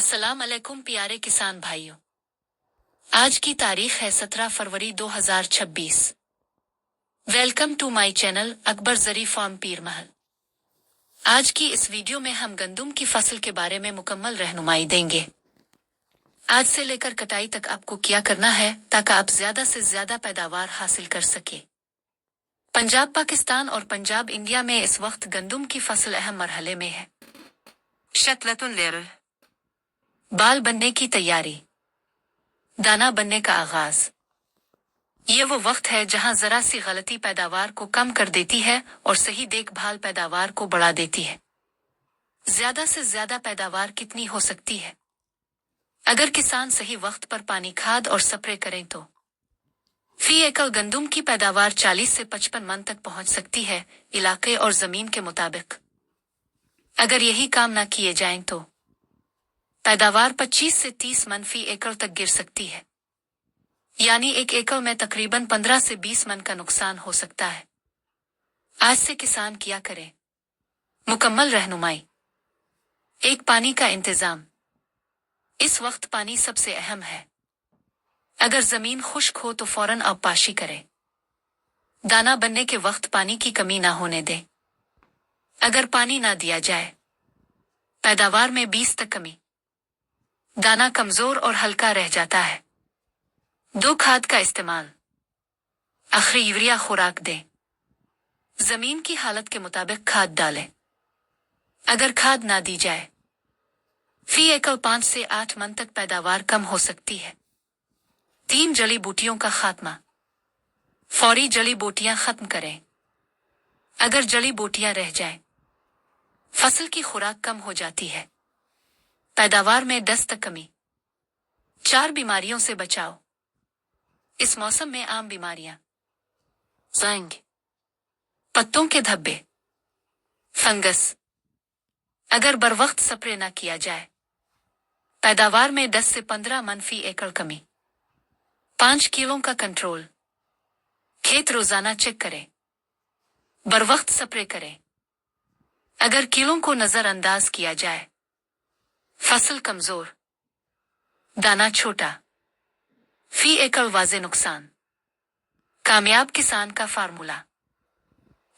अस्सलाम अलैकुम प्यारे किसान भाइयों। आज की तारीख है 17 फरवरी 2026। Welcome to my channel Akbar जरी फार्म पीर महल। आज की इस वीडियो में हम गंदम की फसल के बारे में मुकम्मल रहनुमाई देंगे। आज से लेकर कटाई तक आपको क्या करना है ताकि आप ज्यादा से ज्यादा पैदावार हासिल कर सके। पंजाब पाकिस्तान और पंजाब इंडिया में इस वक्त गंदम की फसल अहम मरहले में है। शतलतुल लेर बाल बनने की तैयारी, दाना बनने का आगाज। ये वो वक्त है जहां जरा सी गलती पैदावार को कम कर देती है और सही देखभाल पैदावार को बढ़ा देती है। ज्यादा से ज्यादा पैदावार कितनी हो सकती है? अगर किसान सही वक्त पर पानी, खाद और स्प्रे करें तो फी एकड़ गंदम की पैदावार 40 से 55 मन तक पहुंच सकती है, इलाके और जमीन के मुताबिक। अगर यही काम ना किए जाएं तो पैदावार 25 से 30 मन फी एकड़ तक गिर सकती है, यानी एक एकड़ में तकरीबन 15 से 20 मन का नुकसान हो सकता है। आज से किसान क्या करे? मुकम्मल रहनुमाई। एक, पानी का इंतजाम। इस वक्त पानी सबसे अहम है। अगर जमीन खुश्क हो तो फौरन अवपाशी करें। दाना बनने के वक्त पानी की कमी ना होने दें। अगर पानी ना दिया जाए, पैदावार में 20 तक कमी, दाना कमजोर और हल्का रह जाता है। 2, खाद का इस्तेमाल। आखिरी यूरिया खुराक दें। जमीन की हालत के मुताबिक खाद डालें। अगर खाद ना दी जाए, फी एकड़ 5 से 8 मन तक पैदावार कम हो सकती है। 3, जड़ी बूटियों का खात्मा। फौरी जड़ी बूटियां खत्म करें। अगर जड़ी बूटियां रह जाएं, फसल की खुराक कम हो जाती है, पैदावार में 10 तक कमी। 4, बीमारियों से बचाव। इस मौसम में आम बीमारियां ज़ंग, पत्तों के धब्बे, फंगस। अगर बरवक्त स्प्रे न किया जाए, पैदावार में 10 से 15 मन फी एकड़ कमी। 5, कीड़ों का कंट्रोल। खेत रोजाना चेक करें, बरवक्त स्प्रे करें। अगर कीड़ों को नजरअंदाज किया जाए, फसल कमजोर, दाना छोटा, फी एकड़ वाजे नुकसान। कामयाब किसान का फार्मूला: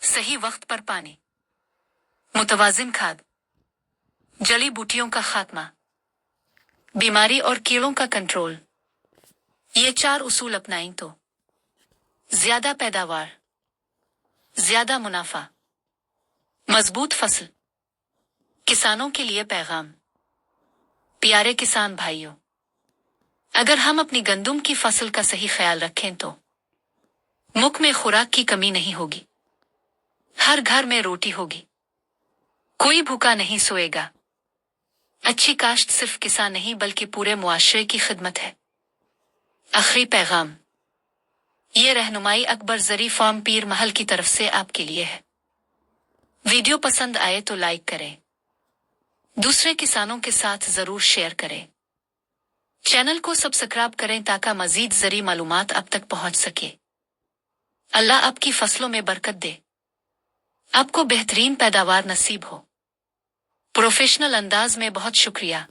सही वक्त पर पानी, मुतवाजिन खाद, जड़ी बूटियों का खात्मा, बीमारी और कीड़ों का कंट्रोल। ये 4 उसूल अपनाएं तो ज्यादा पैदावार, ज्यादा मुनाफा, मजबूत फसल। किसानों के लिए पैगाम। प्यारे किसान भाइयों, अगर हम अपनी गंदम की फसल का सही ख्याल रखें तो मुल्क में खुराक की कमी नहीं होगी, हर घर में रोटी होगी, कोई भूखा नहीं सोएगा। अच्छी काश्त सिर्फ किसान नहीं बल्कि पूरे मुआशरे की खिदमत है। आखिरी पैगाम, ये रहनुमाई अकबर जरी फार्म पीर महल की तरफ से आपके लिए है। वीडियो पसंद आए तो लाइक करें, दूसरे किसानों के साथ जरूर शेयर करें। चैनल को सब्सक्राइब करें ताकि मजीद जरी मालूमात आप तक पहुंच सके। अल्लाह आपकी फसलों में बरकत दे, आपको बेहतरीन पैदावार नसीब हो। प्रोफेशनल अंदाज में बहुत शुक्रिया।